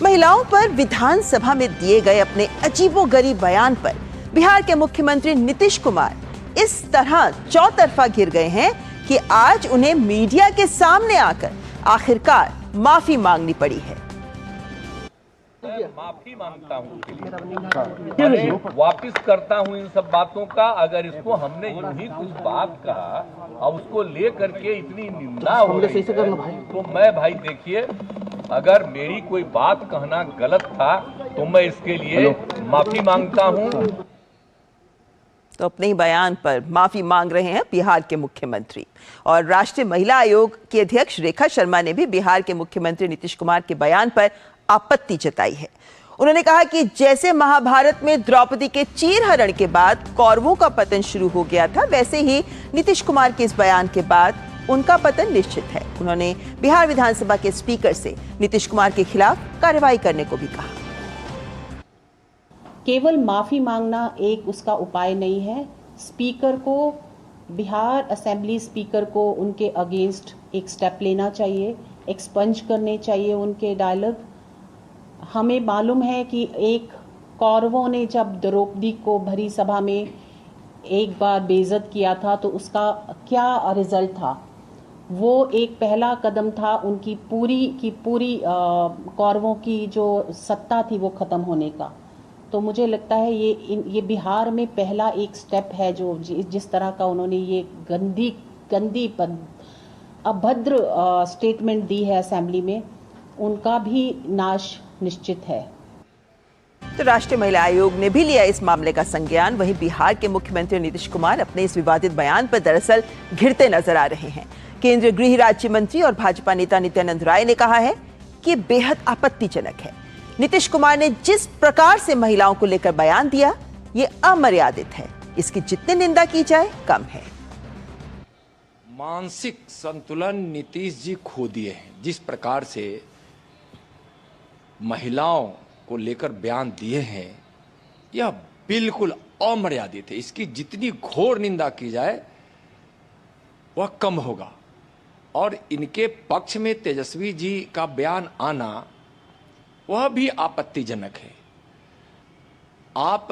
महिलाओं पर विधानसभा में दिए गए अपने अजीबोगरीब बयान पर बिहार के मुख्यमंत्री नीतीश कुमार इस तरह चौतरफा घिर गए हैं कि आज उन्हें मीडिया के सामने आकर आखिरकार माफी मांगनी पड़ी है। मैं माफी मांगता हूँ, मैं वापिस करता हूँ इन सब बातों का। अगर इसको हमने यूं ही कुछ बात कहा और उसको ले करके इतनी निंदा हो रही है, तो मैं भाई देखिए, अगर मेरी कोई बात कहना गलत था तो मैं इसके लिए माफी मांगता हूँ। तो अपने ही बयान पर माफी मांग रहे हैं बिहार के मुख्यमंत्री। और राष्ट्रीय महिला आयोग की अध्यक्ष रेखा शर्मा ने भी बिहार के मुख्यमंत्री नीतीश कुमार के बयान पर आपत्ति जताई है। उन्होंने कहा कि जैसे महाभारत में द्रौपदी के चीरहरण के बाद कौरवों का पतन शुरू हो गया था, वैसे ही नीतीश कुमार के इस बयान के बाद उनका पतन निश्चित है। उन्होंने बिहार विधानसभा के स्पीकर से नीतीश कुमार के खिलाफ कार्रवाई करने को भी कहा। केवल माफी मांगना एक उसका उपाय नहीं है। स्पीकर को, बिहार असेंबली स्पीकर को उनके अगेंस्ट एक स्टेप लेना चाहिए, एक्सपंज करने चाहिए उनके डायलॉग। हमें मालूम है कि एक कौरवों ने जब द्रौपदी को भरी सभा में एक बार बेइज्जत किया था तो उसका क्या रिजल्ट था। वो एक पहला कदम था उनकी पूरी कौरवों की जो सत्ता थी वो खत्म होने का। तो मुझे लगता है ये बिहार में पहला एक स्टेप है जो जिस तरह का उन्होंने ये गंदी अभद्र स्टेटमेंट दी है असेंबली में, उनका भी नाश निश्चित है। तो राष्ट्रीय महिला आयोग ने भी लिया इस मामले का संज्ञान। वहीं बिहार के मुख्यमंत्री नीतीश कुमार अपने इस विवादित बयान पर दरअसल घिरते नजर आ रहे हैं। केंद्रीय गृह राज्य मंत्री और भाजपा नेता नित्यानंद राय ने कहा है कि बेहद आपत्तिजनक है। नीतीश कुमार ने जिस प्रकार से महिलाओं को लेकर बयान दिया, ये अमर्यादित है। इसकी जितनी निंदा की जाए कम है। मानसिक संतुलन नीतीश जी खो दिए हैं। जिस प्रकार से महिलाओं को लेकर बयान दिए हैं, यह बिल्कुल अमर्यादित है। इसकी जितनी घोर निंदा की जाए वह कम होगा। और इनके पक्ष में तेजस्वी जी का बयान आना वह भी आपत्तिजनक है। आप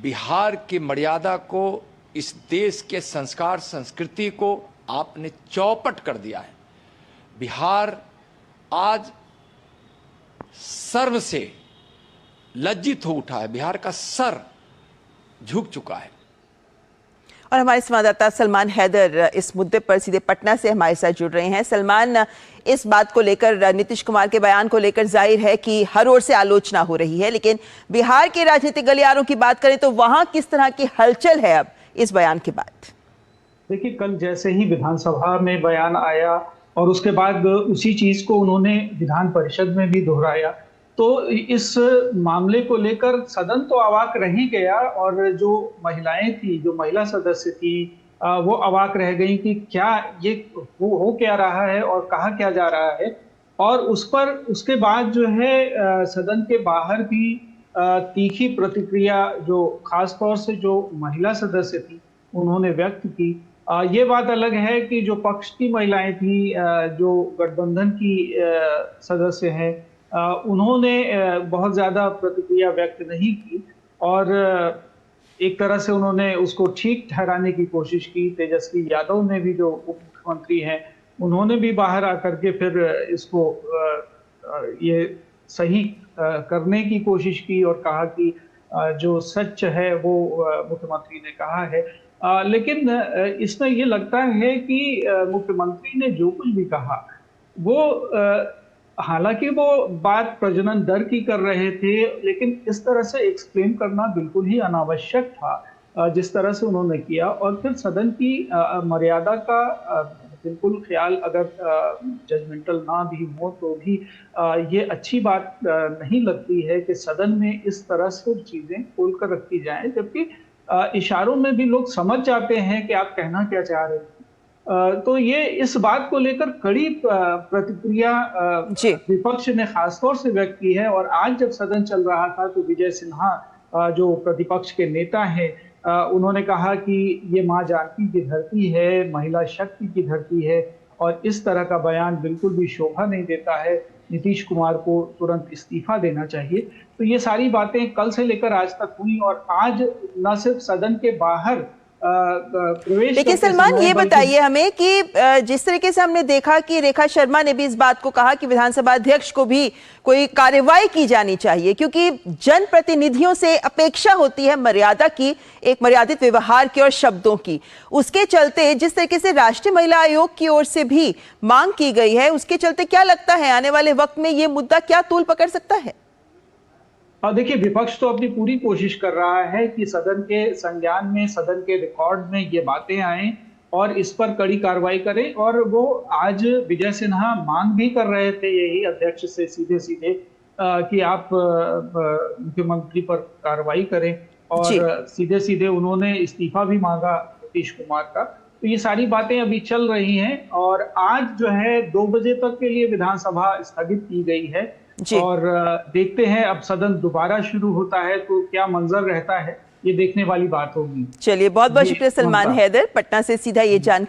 बिहार की मर्यादा को, इस देश के संस्कार संस्कृति को आपने चौपट कर दिया है। बिहार आज सर्व से लज्जित हो उठा है। बिहार का सर झुक चुका है। और हमारे संवाददाता सलमान हैदर इस मुद्दे पर सीधे पटना से हमारे साथ जुड़ रहे हैं। सलमान, इस बात को लेकर, नीतीश कुमार के बयान को लेकर जाहिर है कि हर ओर से आलोचना हो रही है, लेकिन बिहार के राजनीतिक गलियारों की बात करें तो वहां किस तरह की हलचल है अब इस बयान के बाद? देखिए, कल जैसे ही विधानसभा में बयान आया और उसके बाद उसी चीज को उन्होंने विधान परिषद में भी दोहराया, तो इस मामले को लेकर सदन तो अवाक रह ही गया। और जो महिलाएं थी, जो महिला सदस्य थी, वो अवाक रह गई कि क्या ये हो क्या रहा है और कहा क्या जा रहा है। और उसके बाद जो है सदन के बाहर भी तीखी प्रतिक्रिया जो खास तौर से जो महिला सदस्य थी उन्होंने व्यक्त की। ये बात अलग है कि जो पक्ष की महिलाएं थी, जो गठबंधन की सदस्य हैं, उन्होंने बहुत ज़्यादा प्रतिक्रिया व्यक्त नहीं की और एक तरह से उन्होंने उसको ठीक ठहराने की कोशिश की। तेजस्वी यादव ने भी, जो उप मुख्यमंत्री हैं, उन्होंने भी बाहर आकर के फिर इसको ये सही करने की कोशिश की और कहा कि जो सच है वो मुख्यमंत्री ने कहा है। लेकिन इसमें ये लगता है कि मुख्यमंत्री ने जो कुछ भी कहा वो हालांकि वो बात प्रजनन दर की कर रहे थे, लेकिन इस तरह से एक्सप्लेन करना बिल्कुल ही अनावश्यक था जिस तरह से उन्होंने किया। और फिर सदन की मर्यादा का बिल्कुल ख्याल, अगर जजमेंटल ना भी हो तो भी ये अच्छी बात नहीं लगती है कि सदन में इस तरह से चीज़ें खोलकर रखी जाएं, जबकि इशारों में भी लोग समझ जाते हैं कि आप कहना क्या चाह रहे हैं। तो ये इस बात को लेकर कड़ी प्रतिक्रिया विपक्ष ने खासतौर से व्यक्त की है। और आज जब सदन चल रहा था तो विजय सिन्हा जो प्रतिपक्ष के नेता हैं, उन्होंने कहा कि ये मां जानकी की धरती है, महिला शक्ति की धरती है और इस तरह का बयान बिल्कुल भी शोभा नहीं देता है। नीतीश कुमार को तुरंत इस्तीफा देना चाहिए। तो ये सारी बातें कल से लेकर आज तक हुई और आज न सिर्फ सदन के बाहर प्रवेश। लेकिन सलमान, ये बताइए हमें कि जिस तरीके से हमने देखा कि रेखा शर्मा ने भी इस बात को कहा कि विधानसभा अध्यक्ष को भी कोई कार्रवाई की जानी चाहिए, क्योंकि जनप्रतिनिधियों से अपेक्षा होती है मर्यादा की, एक मर्यादित व्यवहार की और शब्दों की। उसके चलते जिस तरीके से राष्ट्रीय महिला आयोग की ओर से भी मांग की गई है, उसके चलते क्या लगता है आने वाले वक्त में ये मुद्दा क्या तूल पकड़ सकता है? और देखिए, विपक्ष तो अपनी पूरी कोशिश कर रहा है कि सदन के संज्ञान में, सदन के रिकॉर्ड में ये बातें आएं और इस पर कड़ी कार्रवाई करें। और वो आज विजय सिन्हा मांग भी कर रहे थे यही अध्यक्ष से सीधे सीधे कि आप मुख्यमंत्री पर कार्रवाई करें, और सीधे सीधे उन्होंने इस्तीफा भी मांगा नीतीश कुमार का। तो ये सारी बातें अभी चल रही हैं और आज जो है 2 बजे तक के लिए विधानसभा स्थगित की गई है। और देखते हैं अब सदन दोबारा शुरू होता है तो क्या मंजर रहता है, ये देखने वाली बात होगी। चलिए, बहुत बहुत शुक्रिया सलमान हैदर, पटना से सीधा ये जानकारी।